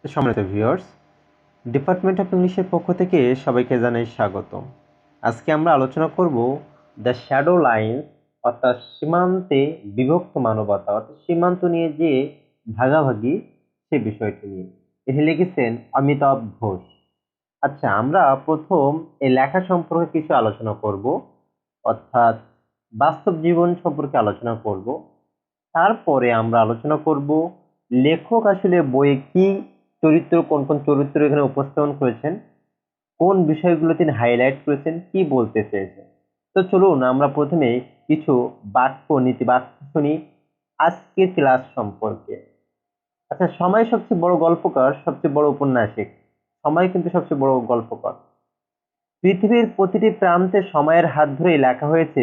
সম্মানিত viewers, department of ইংলিশের পক্ষ থেকে সবাইকে জানাই স্বাগতম। আজকে আমরা আলোচনা করব দ্য শ্যাডো লাইন, অর্থাৎ সীমান্তে বিভক্ত মানবতা, অর্থাৎ সীমান্ত নিয়ে যে ভাগাভাগি সে বিষয়টি নিয়ে। এটি লিখেছেন অমিতাভ ঘোষ। আচ্ছা, আমরা প্রথম এই লেখা সম্পর্কে কিছু আলোচনা করব, অর্থাৎ বাস্তব জীবন সম্পর্কে আলোচনা করব। তারপরে আমরা আলোচনা করব লেখক আসলে বইয়ে কি চরিত্র, কোন কোন চরিত্র এখানে উপস্থাপন করেছেন, কোন বিষয়গুলো তিনি হাইলাইট করেছেন, কি বলতে চেয়েছেন। তো চলুন আমরা প্রথমে কিছু বাক্য শুনি আজকের ক্লাস সম্পর্কে। আচ্ছা, সময় সবচেয়ে বড় গল্পকার, সবচেয়ে বড় উপন্যাসিক। সময় কিন্তু সবচেয়ে বড় গল্পকার। পৃথিবীর প্রতিটি প্রান্তে সময়ের হাত ধরেই লেখা হয়েছে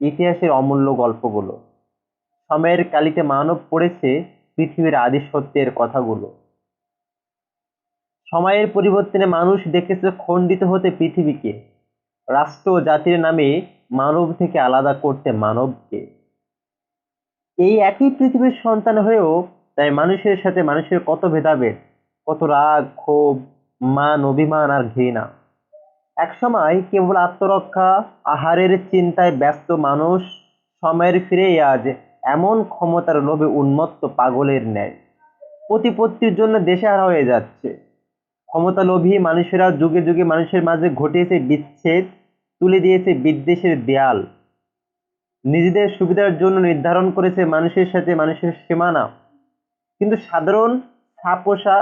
ইতিহাসের অমূল্য গল্পগুলো। সময়ের কালিতে মানব পড়েছে পৃথিবীর আদি সত্যের কথাগুলো। সময়ের পরিবর্তনে মানুষ দেখেছে খণ্ডিত হতে পৃথিবীকে, রাষ্ট্র ও জাতির নামে মানব থেকে আলাদা করতে মানবকে। এই একই পৃথিবীর সন্তান হয়েও তাই মানুষের সাথে মানুষের কত ভেদাভেদ, কত রাগ, ক্ষোভ, মান, অভিমান আর ঘৃণা। একসময় কেবল আত্মরক্ষা, আহারের চিন্তায় ব্যস্ত মানুষ সময়ের ফিরেই আজ এমন ক্ষমতার লোভে উন্মত্ত পাগলের ন্যায় প্রতিপত্তির জন্য দেশেহারা হয়ে যাচ্ছে। ক্ষমতালোভী মানুষেরা যুগে যুগে মানুষের মাঝে ঘটিয়েছে বিচ্ছেদ, তুলে দিয়েছে বিদ্বেষের দেয়াল, নিজেদের সুবিধার জন্য নির্ধারণ করেছে মানুষের সাথে মানুষের সীমানা। কিন্তু সাধারণ ছাপোষা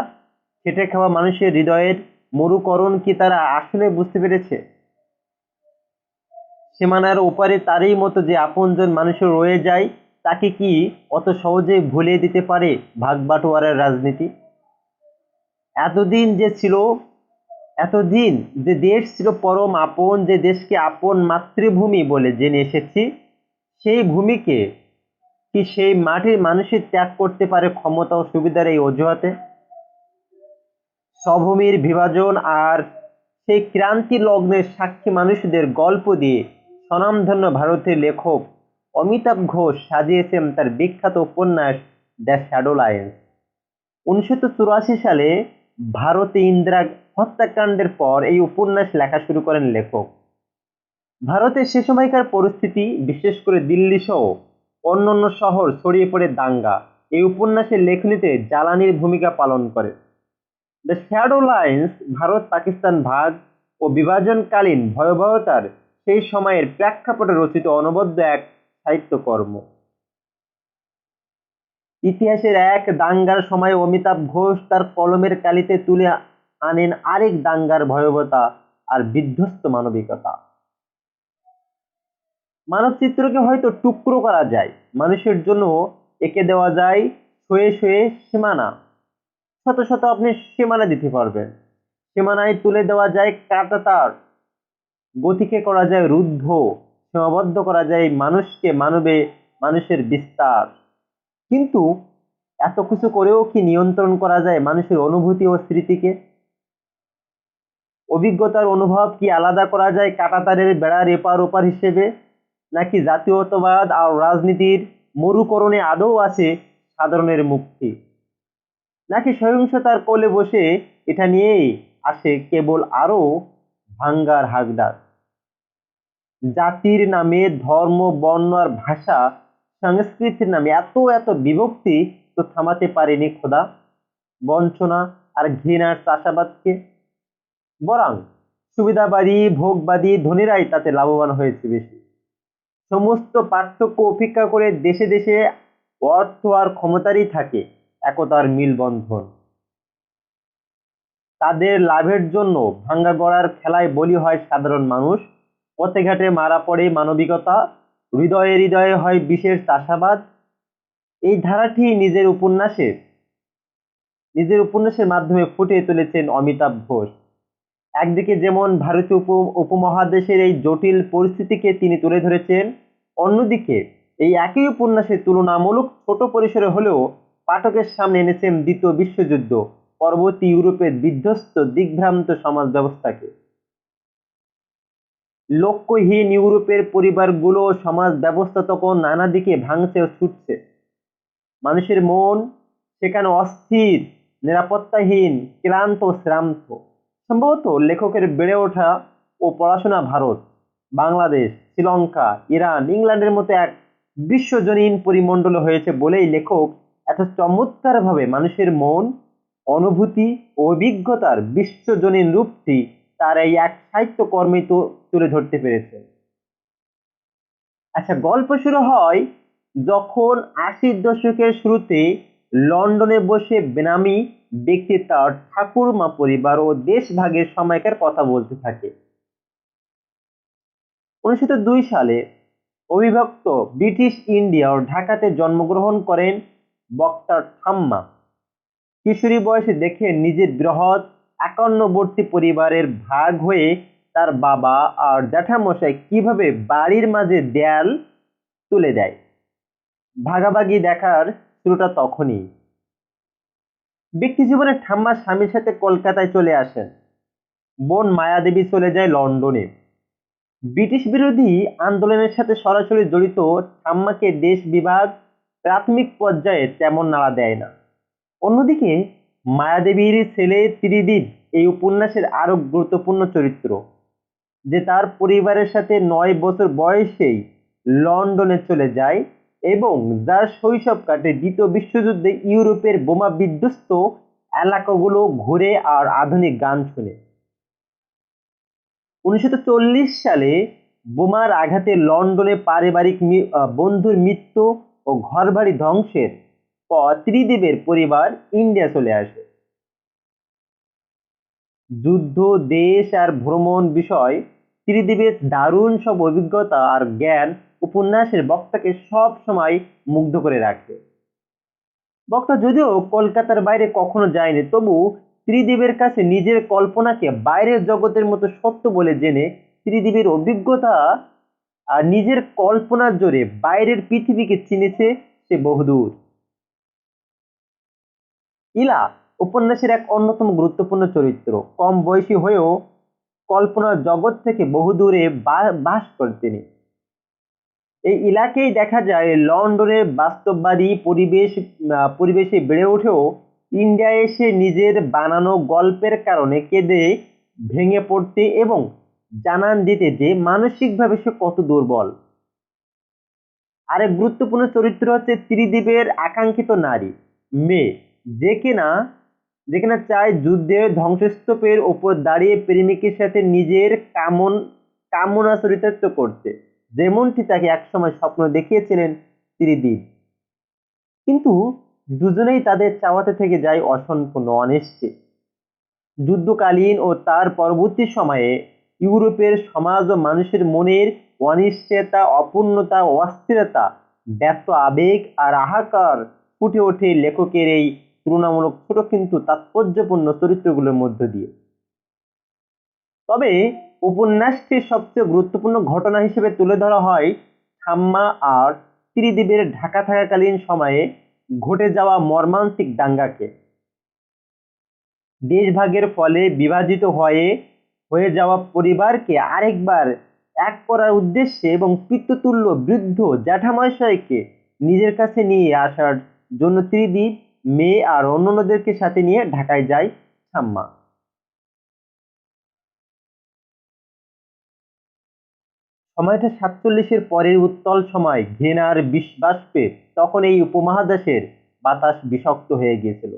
খেটে খাওয়া মানুষের হৃদয়ের মরুকরণ কি তারা আসলে বুঝতে পেরেছে? সীমানার ওপারে তারই মতো যে আপনজন মানুষের রয়ে যায়, তাকে কি অত সহজেই ভুলিয়ে দিতে পারে ভাগবাটোয়ারার রাজনীতি? এতদিন যে ছিল এতদিন যে দেশ ছিল পরম আপন, যে দেশকে আপন মাতৃভূমি বলে জেনে এসেছি, সেই ভূমিকে কি সেই মাটির মানুষই ত্যাগ করতে পারে ক্ষমতা ও সুবিধার এই অজুহাতে? স্বভূমির বিভাজন আর সেই ক্রান্তি লগ্নের সাক্ষী মানুষদের গল্প দিয়ে স্বনামধন্য ভারতের লেখক অমিতাভ ঘোষ সাজিয়েছেন তার বিখ্যাত উপন্যাস দ্য শ্যাডো লাইন। 1984 সালে ভারতে ইন্দিরা হত্যাকাণ্ডের পর এই উপন্যাস লেখা শুরু করেন লেখক। ভারতে সে সময়কার পরিস্থিতি, বিশেষ করে দিল্লি সহ অন্যান্য শহর ছড়িয়ে পড়ে দাঙ্গা এই উপন্যাসের লেখনীতে জ্বালানির ভূমিকা পালন করে। The shadow lines Bharat Pakistan ভাগ ও বিভাজনকালীন ভয়াবহতার সেই সময়ের প্রেক্ষাপটে রচিত অনবদ্য এক সাহিত্যকর্ম। ইতিহাসের এক দাঙ্গার সময় অমিতাভ ঘোষ তার কলমের কালিতে তুলে আনেন আরেক দাঙ্গার ভয়াবহতা আর বিধ্বস্ত মানবিকতা। মানব চিত্রকে হয়তো টুকরো করা যায়, মানুষের জন্য এঁকে দেওয়া যায় শয়ে শয়ে সীমানা। শত শত আপনি সীমানা দিতে পারবেন। সীমানায় তুলে দেওয়া যায় কাঁটাতার, গতিকে করা যায় রুদ্ধ, সীমাবদ্ধ করা যায় মানুষকে, মানবে মানুষের বিস্তার। কিন্তু এত কিছু করেও কি নিয়ন্ত্রণ করা যায় মানুষের অনুভূতি ও স্মৃতিকে? অভিজ্ঞতার অনুভব কি আলাদা করা যায় কাঁটাতারের বেড়ার এপার ওপার হিসেবে? নাকি জাতীয়তাবাদ আর রাজনীতির মরুকরণে আদৌ আছে সাধারণের মুক্তি? নাকি সহিংসতার কোলে বসে এটা নিয়েই আসে কেবল আরো ভাঙ্গার হাকডাক? জাতির নামে, ধর্ম, বর্ণ আর ভাষা, সংস্কৃতির নামে এত এত বিভক্তি তো থামাতে পারেনি খোদা বঞ্চনা আর ঘৃণার চাষাবাদকে। বরং সুবিধাবাদী, ভোগবাদী ধনীরাই তাতে লাভবান হয়েছে বেশি। সমস্ত পার্থক্য উপেক্ষা করে দেশে দেশে অর্থ আর ক্ষমতারই থাকে একতার মিলবন্ধন। তাদের লাভের জন্য ভাঙ্গা গড়ার খেলায় বলি হয় সাধারণ মানুষ, পথে ঘাটে মারা পড়ে মানবিকতা, হৃদয়ে হৃদয়ে হয় বিষের চাষাবাদ। এই ধারাটি নিজের উপন্যাসের মাধ্যমে ফুটিয়ে তুলেছেন অমিতাভ ঘোষ। একদিকে যেমন ভারতীয় উপমহাদেশের এই জটিল পরিস্থিতিকে তিনি তুলে ধরেছেন, অন্যদিকে এই একই উপন্যাসে তুলনামূলক ছোট পরিসরে হলেও পাঠকের সামনে এনেছেন দ্বিতীয় বিশ্বযুদ্ধ পরবর্তী ইউরোপের বিধ্বস্ত দিগ্ভ্রান্ত সমাজ ব্যবস্থাকে। লক্ষ্যহীন ইউরোপের পরিবারগুলো, সমাজ ব্যবস্থা তখন নানা দিকে ভাঙছে ও ছুটছে। মানুষের মন সেখানে অস্থির, নিরাপত্তাহীন, ক্লান্ত, শ্রান্ত। সম্ভবত লেখকের বেড়ে ওঠা ও পড়াশোনা ভারত, বাংলাদেশ, শ্রীলঙ্কা, ইরান, ইংল্যান্ডের মতো এক বিশ্বজনীন পরিমণ্ডলে হয়েছে বলেই লেখক এত চমৎকারভাবে মানুষের মন, অনুভূতি ও অভিজ্ঞতার বিশ্বজনীন রূপটি তার এই এক সাহিত্যকর্মে তুলে ধরতে পেরেছেন। আচ্ছা, গল্প শুরু হয় যখন ৮০ দশকের শুরুতে লন্ডনে বসে বেনামি ব্যক্তি তার ঠাকুরমা পরিবার ও দেশভাগের সময়কার কথা বলতে থাকে। ১৯০২ সালে অবিভক্ত ব্রিটিশ ইন্ডিয়া ও ঢাকাতে জন্মগ্রহণ করেন বক্তা ঠাম্মা। কিশোরী বয়সে দেখে নিজের বৃহৎ একান্নবর্তী পরিবারের ভাগ হয়ে তার বাবা আর জ্যাঠামশাই কিভাবে বাড়ির মাঝে দেয়াল তুলে দেয়। ভাগাভাগি দেখার শুরুটা তখনই। ব্যক্তিজীবনে ঠাম্মা স্বামীর সাথে কলকাতায় চলে আসেন, বোন মায়াদেবী চলে যায় লন্ডনে। ব্রিটিশ বিরোধী আন্দোলনের সাথে সরাসরি জড়িত ঠাম্মাকে দেশ বিভাগ প্রাথমিক পর্যায়ে তেমন নাড়া দেয় না। অন্যদিকে মায়াদেবীর ছেলে ত্রিদীপ এই উপন্যাসের আরো গুরুত্বপূর্ণ চরিত্র, যে তার পরিবারের সাথে ৯ বছর বয়সেই লন্ডনে চলে যায় এবং যার শৈশব কাটে দ্বিতীয় বিশ্বযুদ্ধে ইউরোপের বোমা বিধ্বস্ত এলাকাগুলো ঘুরে আর আধুনিক গান শুনে। ১৯৪০ সালে বোমার আঘাতে লন্ডনে পারিবারিক বন্ধুর মৃত্যু ও ঘরবাড়ি ধ্বংসের পর ত্রিদিবের পরিবার ইন্ডিয়া চলে আসে। যুদ্ধ, দেশ আর ভ্রমণ বিষয় ত্রিদিবের দারুণ সব অভিজ্ঞতা আর জ্ঞান উপন্যাসের বক্তাকে সব সময় মুগ্ধ করে রাখে। বক্তা যদিও কলকাতার বাইরে কখনো যায়নি, তবু ত্রিদিবের কাছে নিজের কল্পনাকে বাইরের জগতের মতো সত্য বলে জেনে ত্রিদিবের অভিজ্ঞতা আর নিজের কল্পনার জোরে বাইরের পৃথিবীকে চিনেছে সে বহুদূর। ইলা উপন্যাসের এক অন্যতম গুরুত্বপূর্ণ চরিত্র। কম বয়সী হয়েও কল্পনার জগৎ থেকে বহুদূরে বাস করেন তিনি। এই ইলাকেই দেখা যায় লন্ডনের বাস্তববাদী পরিবেশে বেড়ে উঠেও ইন্ডিয়ায় এসে নিজের বানানো গল্পের কারণে কেঁদে ভেঙে পড়তে এবং জানান দিতে যে মানসিকভাবে সে কত দুর্বল। আরেক গুরুত্বপূর্ণ চরিত্র হচ্ছে ত্রিদিবের আকাঙ্ক্ষিত নারী মেয়ে, যে কিনা চায় যুদ্ধের ধ্বংসস্তূপের ওপর দাঁড়িয়ে প্রেমিকের সাথে নিজের কামনা চরিতার্থ করতে, যেমনটি তাকে একসময় স্বপ্ন দেখিয়েছিলেন ত্রিদিব। কিন্তু দুজনেই তাদের চাওয়াতে থেকে যায় অসম্পূর্ণ, অনিশ্চিত। যুদ্ধকালীন ও তার পরবর্তী সময়ে ইউরোপের সমাজ ও মানুষের মনের অনিশ্চয়তা, অপূর্ণতা, অস্থিরতা, ব্যর্থ আবেগ আর হাহাকার ফুটে ওঠে লেখকের এই তুলনামূলক ছোট কিন্তু তাৎপর্যপূর্ণ চরিত্রগুলোর মধ্য দিয়ে। তবে উপন্যাসটির সবচেয়ে গুরুত্বপূর্ণ ঘটনা হিসেবে তুলে ধরা হয় ঠাম্মা আর ত্রিদিবের ঢাকা থাকাকালীন সময়ে ঘটে যাওয়া মর্মান্তিক দাঙ্গাকে। দেশভাগের ফলে বিভাজিত হয়ে যাওয়া পরিবারকে আরেকবার এক করার উদ্দেশ্যে এবং পিতৃতুল্য বৃদ্ধ জ্যাঠামশাইকে নিজের কাছে নিয়ে আসার জন্য ত্রিদিব মেয়ে আর অন্যান্যদেরকে সাথে নিয়ে ঢাকায় যায় ঠাম্মা। সময়টা ৪৭-এর পরের উত্তাল সময়, ঘৃণার বাষ্পে তখন এই উপমহাদেশের বাতাস বিষাক্ত হয়ে গিয়েছিল।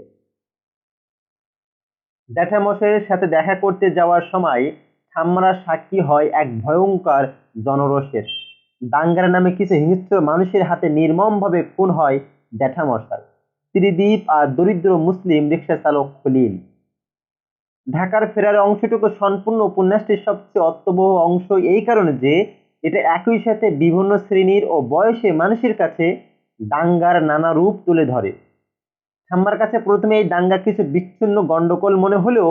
জ্যাঠামশাইয়ের সাথে দেখা করতে যাওয়ার সময় ঠাম্মারা সাক্ষী হয় এক ভয়ঙ্কর জনরোষের। দাঙ্গার নামে কিছু হিংস্র মানুষের হাতে নির্মমভাবে খুন হয় জ্যাঠামশাই, ত্রিদীপ আর দরিদ্র মুসলিম রিক্সা চালক খলিল। ঢাকার ফেরার অংশটুকু সম্পূর্ণ উপন্যাসটির সবচেয়ে অর্থবহ অংশ এই কারণে যে এটা একই সাথে বিভিন্ন শ্রেণীর ও বয়সে মানুষের কাছে দাঙ্গার নানা রূপ তুলে ধরে। ঠাম্মার কাছে প্রথমে এই দাঙ্গা কিছু বিচ্ছিন্ন গন্ডগোল মনে হলেও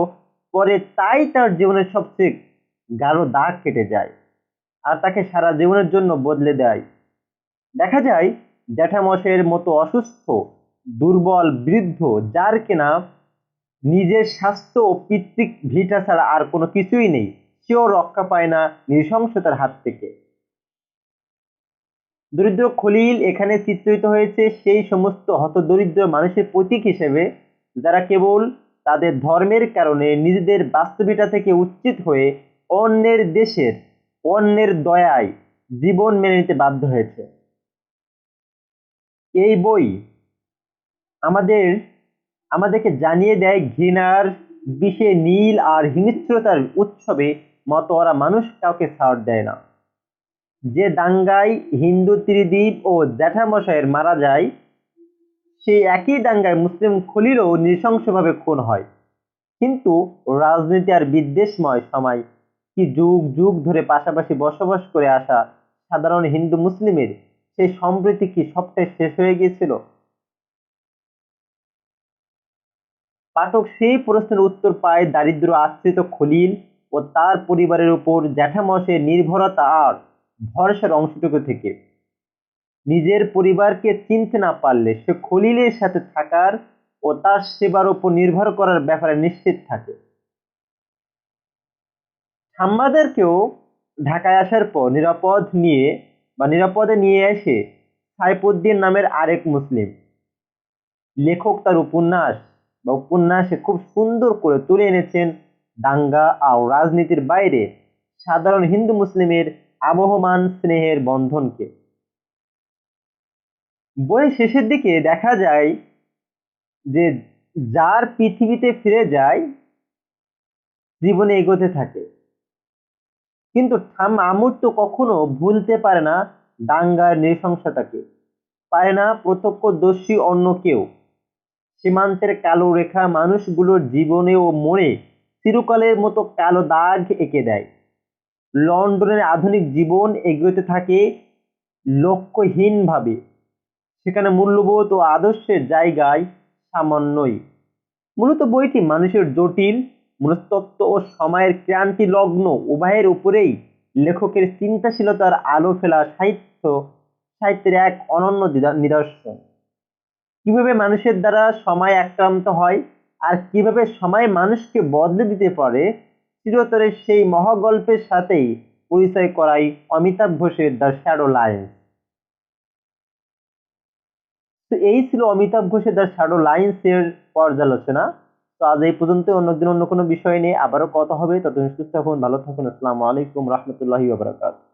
পরে তাই তার জীবনের সবচেয়ে গাঢ় দাগ কেটে যায় আর তাকে সারা জীবনের জন্য বদলে দেয়। দেখা যায় জ্যাঠামশাইয়ের মতো অসুস্থ, দুর্বল বৃদ্ধ, যার কিনা নিজের স্বাস্থ্য ও পিতৃক ভিটা ছাড়া আর কোনো কিছুই নেই, সেও রক্ষা পায় না নৃশংসতার হাত থেকে। দরিদ্র খলিল এখানে চিত্রিত হয়েছে সেই সমস্ত হতদরিদ্র মানুষের প্রতীক হিসেবে যারা কেবল তাদের ধর্মের কারণে নিজেদের বাস্তবিকতা থেকে উচ্ছিত হয়ে অন্যের দেশের অন্যের দয়ায় জীবন মেনে নিতে বাধ্য হয়েছে। এই বই আমাদের আমাদেরকে জানিয়ে দেয় ঘৃণার বিষে নীল আর হিংস্রতার উৎসবে মতোয়ারা মানুষ কাউকে ছাড় দেয় না। যে দাঙ্গায় হিন্দু ত্রিদীপ ও জ্যাঠামশাইয়ের মারা যায়, সেই একই দাঙ্গায় মুসলিম খলিলও নৃশংসভাবে খুন হয়। কিন্তু রাজনীতি আর বিদ্বেষময় সময় কি যুগ যুগ ধরে পাশাপাশি বসবাস করে আসা সাধারণ হিন্দু মুসলিমের সেই সম্প্রীতি কি সবটাই শেষ হয়ে গিয়েছিল? পাঠক সেই প্রশ্নের উত্তর পায় দারিদ্র আশ্রিত খলিল ও তার পরিবারের উপর জ্যাঠামশাইয়ের নির্ভরতা আর ভরসার অংশটুকু থেকে। নিজের পরিবারকে চিনতে না পারলে সে খলিলের সাথে থাকার ও তার সেবার উপর নির্ভর করার ব্যাপারে নিশ্চিত থাকে। ঠাম্মাদেরকেও ঢাকায় আসার পর নিরাপদে নিয়ে আসে সাইফুদ্দিন নামের আরেক মুসলিম লেখক। তার উপন্যাসে খুব সুন্দর করে তুলে এনেছেন দাঙ্গা আর রাজনীতির বাইরে সাধারণ হিন্দু মুসলিমের আবহমান স্নেহের বন্ধনকে। বইয়ের শেষের দিকে দেখা যায় যে যার পৃথিবীতে ফিরে যায় জীবনে এগোতে থাকে, কিন্তু আমুর তো কখনো ভুলতে পারে না দাঙ্গার নৃশংসতাকে, পারে না প্রত্যক্ষদর্শী অন্য কেউ। সীমান্তের কালো রেখা মানুষগুলোর জীবনে ও মনে চিরকালের মতো কালো দাগ এঁকে দেয়। লন্ডনের আধুনিক জীবন এগোতে থাকে লক্ষ্যহীনভাবে, সেখানে মূল্যবোধ ও আদর্শের জায়গায় সামান্যই। মূলত বইটি মানুষের জটিল মনস্তত্ত্ব ও সময়ের ক্রান্তি লগ্ন উভয়ের উপরেই লেখকের চিন্তাশীলতার আলো ফেলা সাহিত্যের এক অনন্য নিদর্শন। কিভাবে মানুষের দ্বারা সময় আক্রান্ত হয় আর কিভাবে সময় মানুষকে বদলে দিতে পারে, চিরতরে সেই মহাগল্পের সাথেই পরিচয় করাই অমিতাভ ঘোষের দ্য শ্যাডো লাইন্স। তো এই ছিল অমিতাভ ঘোষের দ্য শ্যাডো লাইন্স এর পর্যালোচনা। তো আজ এই পর্যন্ত, অন্যদিন অন্য কোনো বিষয় নিয়ে আবারও কথা হবে। ততদিন সুস্থ থাকুন, ভালো থাকুন। আসসালামু আলাইকুম রহমতুল্লাহি ওয়া বারাকাতুহু।